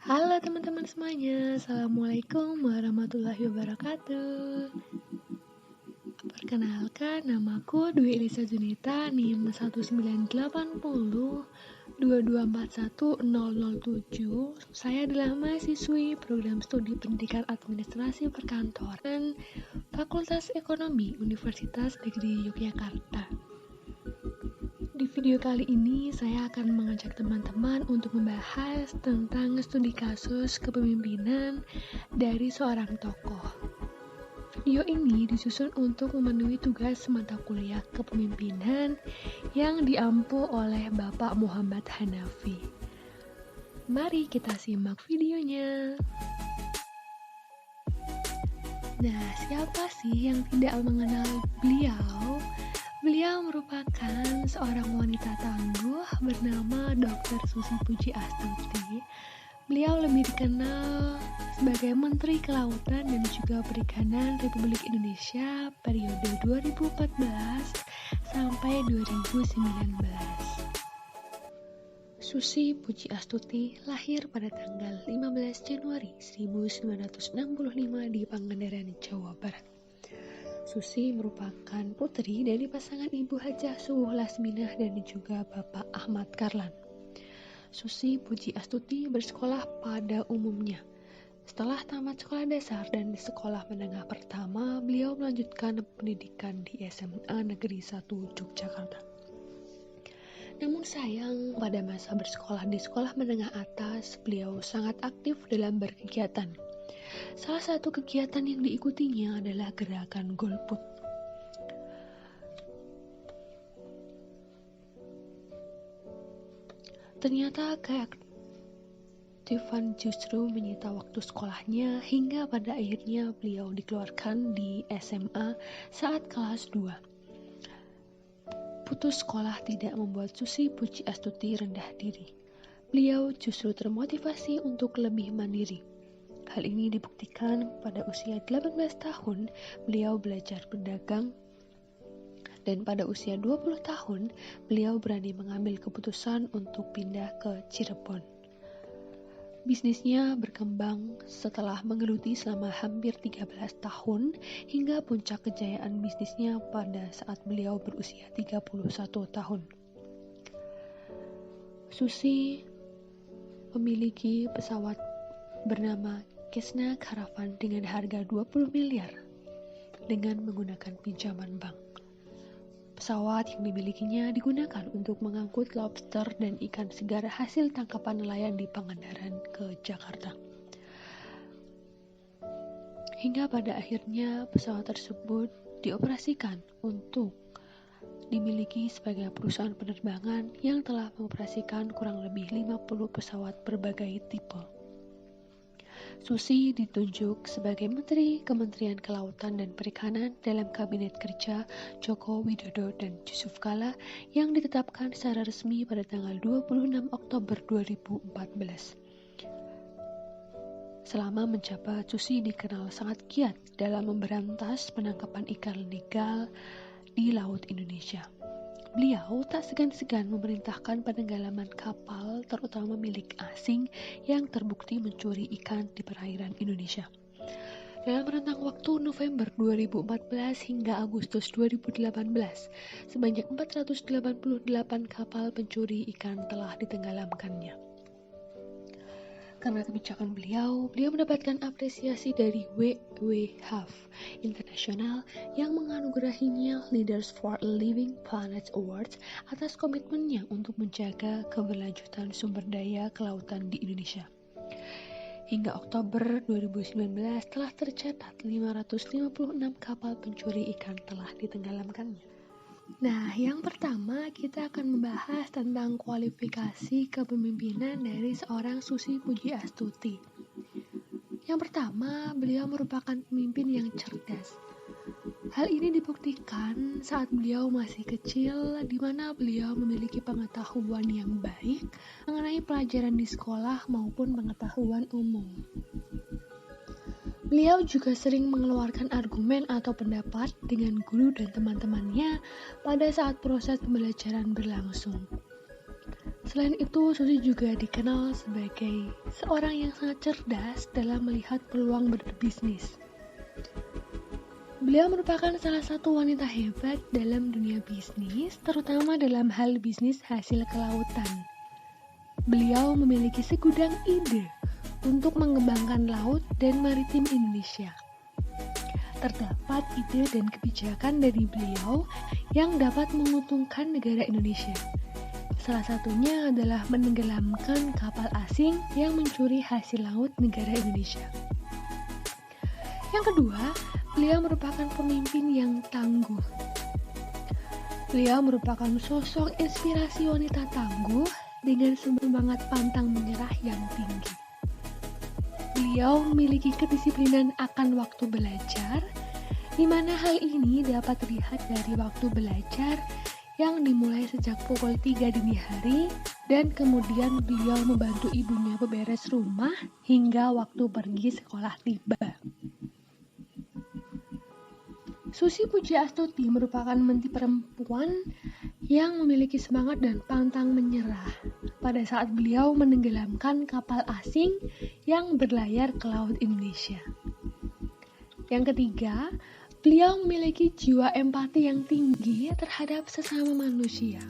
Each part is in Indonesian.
Halo teman-teman semuanya, Assalamualaikum warahmatullahi wabarakatuh. Perkenalkan, namaku Dwi Elisa Junita, NIM 19802241007. Saya adalah mahasiswi program studi pendidikan administrasi perkantoran Fakultas Ekonomi Universitas Negeri Yogyakarta. Di video kali ini, saya akan mengajak teman-teman untuk membahas tentang studi kasus kepemimpinan dari seorang tokoh. Video ini disusun untuk memenuhi tugas mata kuliah kepemimpinan yang diampu oleh Bapak Muhammad Hanafi. Mari kita simak videonya. Nah, siapa sih yang tidak mengenal beliau? Beliau merupakan seorang wanita tangguh bernama Dr. Susi Puji Astuti. Beliau lebih dikenal sebagai Menteri Kelautan dan juga Perikanan Republik Indonesia periode 2014 sampai 2019. Susi Puji Astuti lahir pada tanggal 15 Januari 1965 di Pangandaran, Jawa Barat. Susi merupakan putri dari pasangan Ibu Hajah Suwuh Lasminah dan juga Bapak Ahmad Karlan. Susi Puji Astuti bersekolah pada umumnya. Setelah tamat sekolah dasar dan di sekolah menengah pertama, beliau melanjutkan pendidikan di SMA Negeri 1 Yogyakarta. Namun sayang, pada masa bersekolah di sekolah menengah atas, beliau sangat aktif dalam berkegiatan. Salah satu kegiatan yang diikutinya adalah gerakan golput. Ternyata keaktifan justru menyita waktu sekolahnya hingga pada akhirnya beliau dikeluarkan di SMA saat kelas 2. Putus sekolah tidak membuat Susi Puji Astuti rendah diri. Beliau justru termotivasi untuk lebih mandiri. Hal ini dibuktikan pada usia 18 tahun beliau belajar berdagang dan pada usia 20 tahun beliau berani mengambil keputusan untuk pindah ke Cirebon. Bisnisnya berkembang setelah menggeluti selama hampir 13 tahun hingga puncak kejayaan bisnisnya pada saat beliau berusia 31 tahun. Susi memiliki pesawat bernama Cessna Caravan dengan harga 20 miliar dengan menggunakan pinjaman bank. Pesawat yang dimilikinya digunakan untuk mengangkut lobster dan ikan segar hasil tangkapan nelayan di Pangandaran ke Jakarta. Hingga pada akhirnya pesawat tersebut dioperasikan untuk dimiliki sebagai perusahaan penerbangan yang telah mengoperasikan kurang lebih 50 pesawat berbagai tipe. Susi ditunjuk sebagai Menteri Kementerian Kelautan dan Perikanan dalam Kabinet Kerja Joko Widodo dan Yusuf Kala yang ditetapkan secara resmi pada tanggal 26 Oktober 2014. Selama menjabat, Susi dikenal sangat giat dalam memberantas penangkapan ikan ilegal di Laut Indonesia. Beliau tak segan-segan memerintahkan penenggelaman kapal terutama milik asing yang terbukti mencuri ikan di perairan Indonesia. Dalam rentang waktu November 2014 hingga Agustus 2018, sebanyak 488 kapal pencuri ikan telah ditenggelamkannya. Karena kebijakan beliau mendapatkan apresiasi dari WWF International yang menganugerahinya Leaders for a Living Planet Awards atas komitmennya untuk menjaga keberlanjutan sumber daya kelautan di Indonesia. Hingga Oktober 2019 telah tercatat 556 kapal pencuri ikan telah ditenggelamkannya. Nah, yang pertama kita akan membahas tentang kualifikasi kepemimpinan dari seorang Susi Puji Astuti. Yang pertama, beliau merupakan pemimpin yang cerdas. Hal ini dibuktikan saat beliau masih kecil, di mana beliau memiliki pengetahuan yang baik mengenai pelajaran di sekolah maupun pengetahuan umum. Beliau juga sering mengeluarkan argumen atau pendapat dengan guru dan teman-temannya pada saat proses pembelajaran berlangsung. Selain itu, Susi juga dikenal sebagai seorang yang sangat cerdas dalam melihat peluang berbisnis. Beliau merupakan salah satu wanita hebat dalam dunia bisnis, terutama dalam hal bisnis hasil kelautan. Beliau memiliki segudang ide untuk mengembangkan laut dan maritim Indonesia. Terdapat ide dan kebijakan dari beliau yang dapat menguntungkan negara Indonesia. Salah satunya adalah menenggelamkan kapal asing yang mencuri hasil laut negara Indonesia. Yang kedua, beliau merupakan pemimpin yang tangguh. Beliau merupakan sosok inspirasi wanita tangguh dengan semangat pantang menyerah yang tinggi. Beliau memiliki kedisiplinan akan waktu belajar, di mana hal ini dapat terlihat dari waktu belajar yang dimulai sejak pukul 3 dini hari dan kemudian beliau membantu ibunya beberes rumah hingga waktu pergi sekolah tiba. Susi Pujiastuti merupakan menteri perempuan yang memiliki semangat dan pantang menyerah pada saat beliau menenggelamkan kapal asing yang berlayar ke laut Indonesia. Yang ketiga, beliau memiliki jiwa empati yang tinggi terhadap sesama manusia.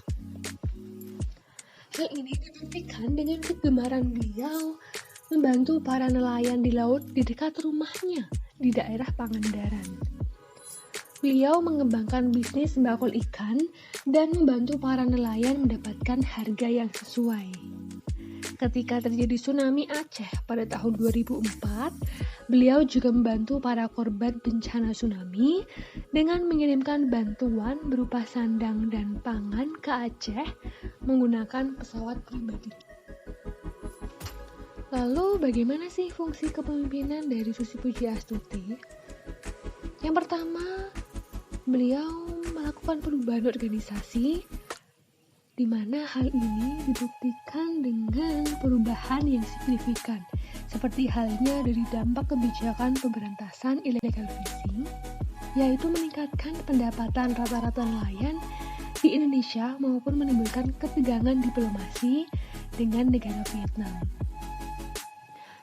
Hal ini dibuktikan dengan kegemaran beliau membantu para nelayan di laut di dekat rumahnya di daerah Pangandaran. Beliau mengembangkan bisnis bakul ikan dan membantu para nelayan mendapatkan harga yang sesuai. Ketika terjadi tsunami Aceh pada tahun 2004, beliau juga membantu para korban bencana tsunami dengan mengirimkan bantuan berupa sandang dan pangan ke Aceh menggunakan pesawat pribadi. Lalu bagaimana sih fungsi kepemimpinan dari Susi Pujiastuti? Yang pertama, beliau melakukan perubahan organisasi, di mana hal ini dibuktikan dengan perubahan yang signifikan, seperti halnya dari dampak kebijakan pemberantasan illegal fishing, yaitu meningkatkan pendapatan rata-rata nelayan di Indonesia maupun menimbulkan ketegangan diplomasi dengan negara Vietnam.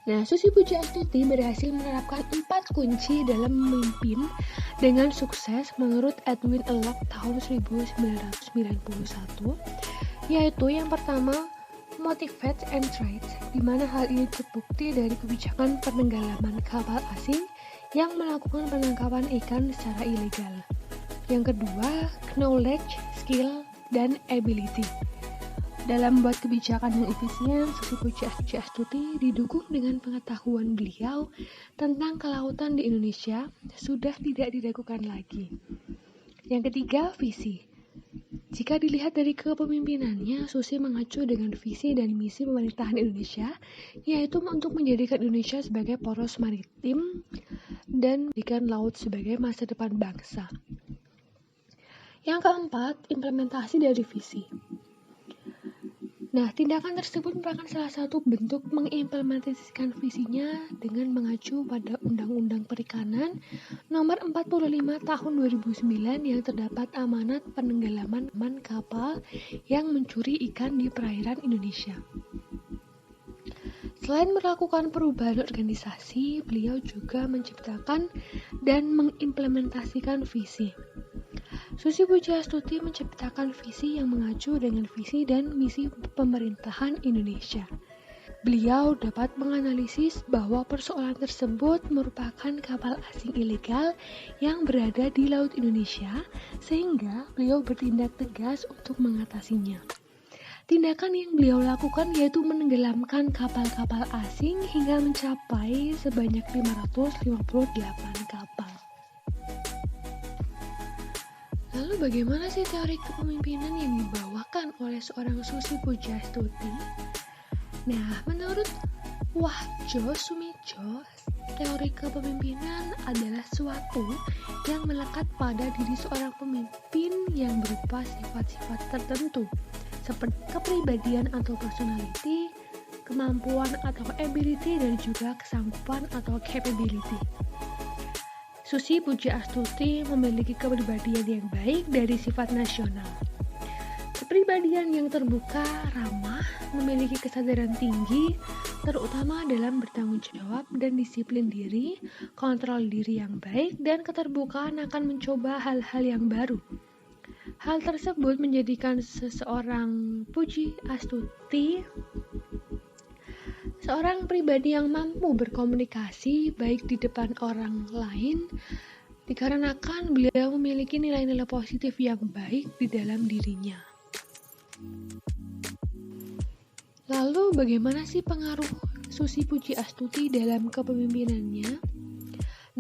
Nah, Susi Pujiastuti berhasil menerapkan 4 kunci dalam memimpin dengan sukses menurut Edwin Elok tahun 1991, yaitu yang pertama, motivate and trade, di mana hal ini terbukti dari kebijakan penenggelaman kapal asing yang melakukan penangkapan ikan secara ilegal. Yang kedua, knowledge, skill, dan ability. Dalam membuat kebijakan yang efisien, Susi Pujiastuti didukung dengan pengetahuan beliau tentang kelautan di Indonesia sudah tidak diragukan lagi. Yang ketiga, visi. Jika dilihat dari kepemimpinannya, Susi mengacu dengan visi dan misi pemerintahan Indonesia, yaitu untuk menjadikan Indonesia sebagai poros maritim dan menjadikan laut sebagai masa depan bangsa. Yang keempat, implementasi dari visi. Nah, tindakan tersebut merupakan salah satu bentuk mengimplementasikan visinya dengan mengacu pada Undang-Undang Perikanan Nomor 45 Tahun 2009 yang terdapat amanat penenggelaman kapal yang mencuri ikan di perairan Indonesia. Selain melakukan perubahan organisasi, beliau juga menciptakan dan mengimplementasikan visi. Susi Pujiastuti menciptakan visi yang mengacu dengan visi dan misi pemerintahan Indonesia. Beliau dapat menganalisis bahwa persoalan tersebut merupakan kapal asing ilegal yang berada di Laut Indonesia, sehingga beliau bertindak tegas untuk mengatasinya. Tindakan yang beliau lakukan yaitu menenggelamkan kapal-kapal asing hingga mencapai sebanyak 558 kapal. Lalu bagaimana sih teori kepemimpinan yang dibawakan oleh seorang Susi Pujiastuti? Nah, menurut Wahjo Sumijo, teori kepemimpinan adalah suatu yang melekat pada diri seorang pemimpin yang berupa sifat-sifat tertentu, seperti kepribadian atau personality, kemampuan atau ability, dan juga kesanggupan atau capability. Susi Pujiastuti memiliki kepribadian yang baik dari sifat nasional. Kepribadian yang terbuka, ramah, memiliki kesadaran tinggi, terutama dalam bertanggung jawab dan disiplin diri, kontrol diri yang baik, dan keterbukaan akan mencoba hal-hal yang baru. Hal tersebut menjadikan seseorang Puji Astuti seorang pribadi yang mampu berkomunikasi baik di depan orang lain, dikarenakan beliau memiliki nilai-nilai positif yang baik di dalam dirinya. Lalu bagaimana sih pengaruh Susi Puji Astuti dalam kepemimpinannya?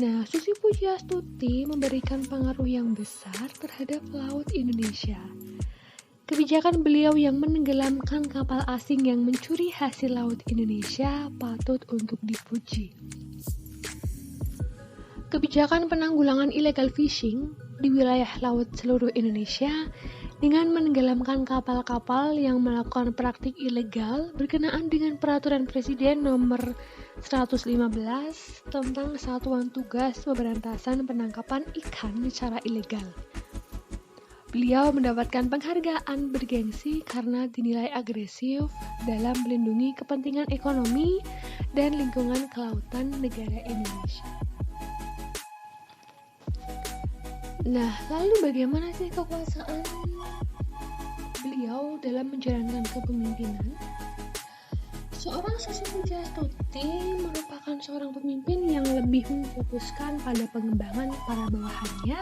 Nah, Susi Puji Astuti memberikan pengaruh yang besar terhadap Laut Indonesia. Kebijakan beliau yang menenggelamkan kapal asing yang mencuri hasil Laut Indonesia patut untuk dipuji. Kebijakan penanggulangan illegal fishing di wilayah laut seluruh Indonesia dengan menenggelamkan kapal-kapal yang melakukan praktik ilegal berkenaan dengan Peraturan Presiden Nomor 115 tentang Satuan Tugas Pemberantasan Penangkapan Ikan secara Ilegal. Beliau mendapatkan penghargaan bergengsi karena dinilai agresif dalam melindungi kepentingan ekonomi dan lingkungan kelautan negara Indonesia. Nah, lalu bagaimana sih kekuasaan beliau dalam menjalankan kepemimpinan? Seorang Susi Puji Astuti merupakan seorang pemimpin yang lebih memfokuskan pada pengembangan para bawahannya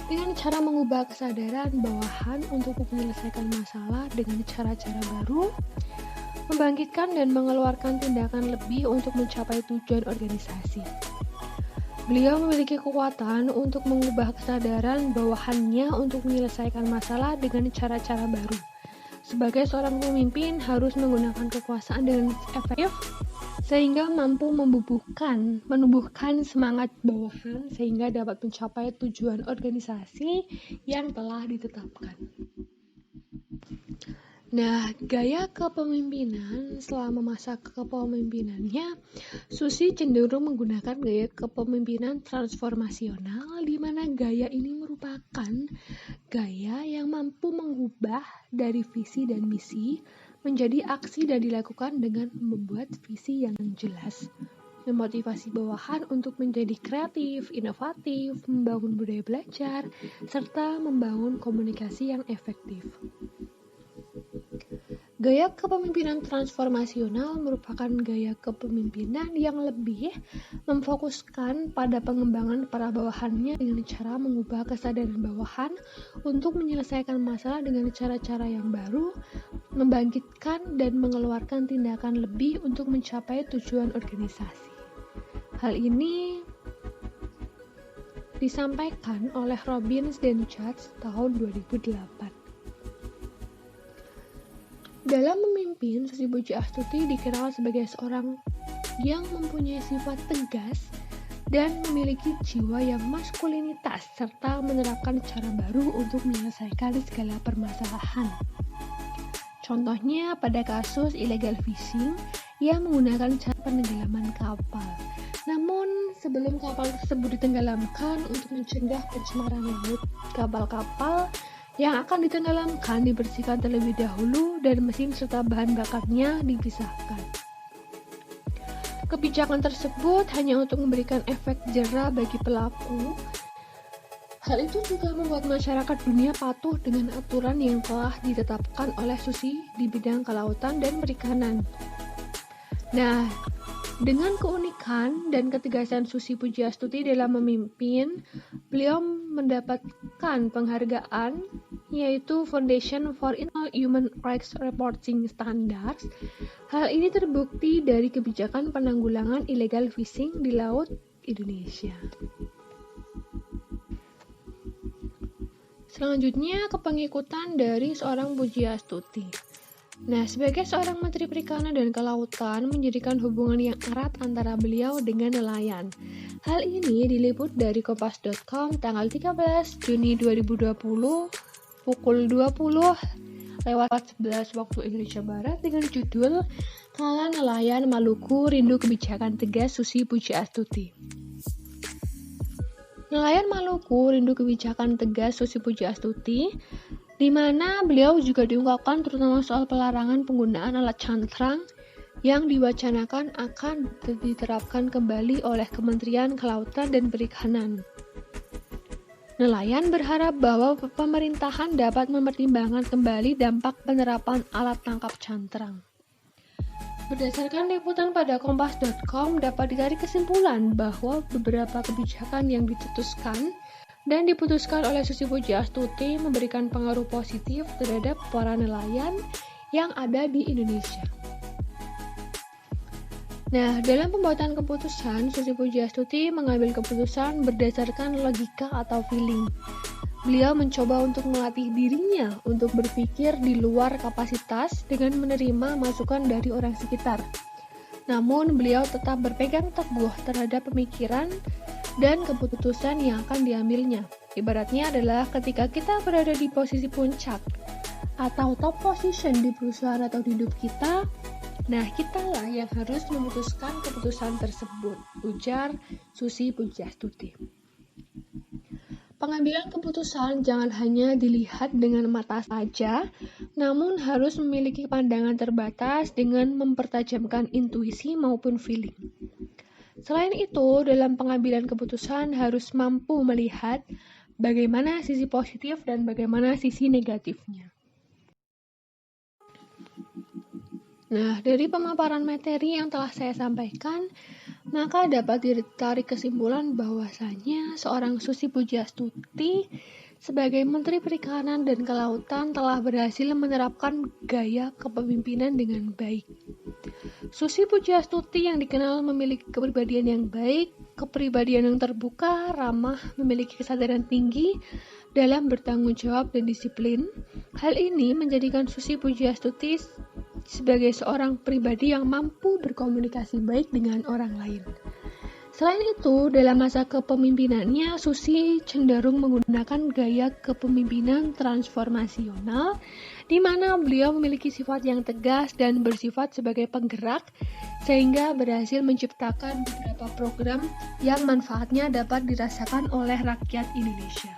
dengan cara mengubah kesadaran bawahan untuk menyelesaikan masalah dengan cara-cara baru, membangkitkan dan mengeluarkan tindakan lebih untuk mencapai tujuan organisasi. Beliau memiliki kekuatan untuk mengubah kesadaran bawahannya untuk menyelesaikan masalah dengan cara-cara baru. Sebagai seorang pemimpin harus menggunakan kekuasaan dengan efektif sehingga mampu menumbuhkan semangat bawahan sehingga dapat mencapai tujuan organisasi yang telah ditetapkan. Nah, gaya kepemimpinan selama masa kepemimpinannya, Susi cenderung menggunakan gaya kepemimpinan transformasional, di mana gaya ini merupakan gaya yang mampu mengubah dari visi dan misi menjadi aksi dan dilakukan dengan membuat visi yang jelas, memotivasi bawahan untuk menjadi kreatif, inovatif, membangun budaya belajar, serta membangun komunikasi yang efektif. Gaya kepemimpinan transformasional merupakan gaya kepemimpinan yang lebih memfokuskan pada pengembangan para bawahannya dengan cara mengubah kesadaran bawahan untuk menyelesaikan masalah dengan cara-cara yang baru, membangkitkan dan mengeluarkan tindakan lebih untuk mencapai tujuan organisasi. Hal ini disampaikan oleh Robin dan Judge tahun 2008. Dalam memimpin, Susi Puji Astuti dikenal sebagai seorang yang mempunyai sifat tegas dan memiliki jiwa yang maskulinitas serta menerapkan cara baru untuk menyelesaikan segala permasalahan. Contohnya pada kasus illegal fishing yang menggunakan cara penenggelaman kapal. Namun sebelum kapal tersebut ditenggelamkan untuk mencegah pencemaran laut, kapal-kapal yang akan ditenggelamkan dibersihkan terlebih dahulu dan mesin serta bahan bakarnya dipisahkan. Kebijakan tersebut hanya untuk memberikan efek jera bagi pelaku. Hal itu juga membuat masyarakat dunia patuh dengan aturan yang telah ditetapkan oleh Susi di bidang kelautan dan perikanan. Nah, dengan keunikan dan ketegasan Susi Puji Astuti dalam memimpin, beliau mendapatkan penghargaan yaitu Foundation for International Human Rights Reporting Standards. Hal ini terbukti dari kebijakan penanggulangan illegal fishing di Laut Indonesia. Selanjutnya, kepengikutan dari seorang Puji Astuti. Nah, sebagai seorang Menteri Perikanan dan Kelautan menjadikan hubungan yang erat antara beliau dengan nelayan. Hal ini diliput dari Kompas.com tanggal 13 Juni 2020 pukul 20:11 waktu Indonesia Barat dengan judul Kala Nelayan Maluku Rindu Kebijakan Tegas Susi Puji Astuti. Nelayan Maluku rindu kebijakan tegas Susi Puji Astuti. di mana beliau juga diungkapkan terutama soal pelarangan penggunaan alat cantrang yang diwacanakan akan diterapkan kembali oleh Kementerian Kelautan dan Perikanan. Nelayan berharap bahwa pemerintahan dapat mempertimbangkan kembali dampak penerapan alat tangkap cantrang. Berdasarkan liputan pada kompas.com dapat ditarik kesimpulan bahwa beberapa kebijakan yang dicetuskan dan diputuskan oleh Susi Pujiastuti memberikan pengaruh positif terhadap para nelayan yang ada di Indonesia. Nah, dalam pembuatan keputusan, Susi Pujiastuti mengambil keputusan berdasarkan logika atau feeling. Beliau mencoba untuk melatih dirinya untuk berpikir di luar kapasitas dengan menerima masukan dari orang sekitar. Namun, beliau tetap berpegang teguh terhadap pemikiran dan keputusan yang akan diambilnya. Ibaratnya adalah ketika kita berada di posisi puncak atau top position di perusahaan atau di hidup kita, nah kitalah yang harus memutuskan keputusan tersebut, ujar Susi Pujiastuti. Pengambilan keputusan jangan hanya dilihat dengan mata saja, namun harus memiliki pandangan terbatas dengan mempertajamkan intuisi maupun feeling. Selain itu, dalam pengambilan keputusan harus mampu melihat bagaimana sisi positif dan bagaimana sisi negatifnya. Nah, dari pemaparan materi yang telah saya sampaikan, maka dapat ditarik kesimpulan bahwasanya seorang Susi Pujiastuti sebagai Menteri Perikanan dan Kelautan telah berhasil menerapkan gaya kepemimpinan dengan baik. Susi Pujiastuti yang dikenal memiliki kepribadian yang baik, kepribadian yang terbuka, ramah, memiliki kesadaran tinggi dalam bertanggung jawab dan disiplin. Hal ini menjadikan Susi Pujiastuti sebagai seorang pribadi yang mampu berkomunikasi baik dengan orang lain. Selain itu, dalam masa kepemimpinannya, Susi cenderung menggunakan gaya kepemimpinan transformasional, di mana beliau memiliki sifat yang tegas dan bersifat sebagai penggerak, sehingga berhasil menciptakan beberapa program yang manfaatnya dapat dirasakan oleh rakyat Indonesia.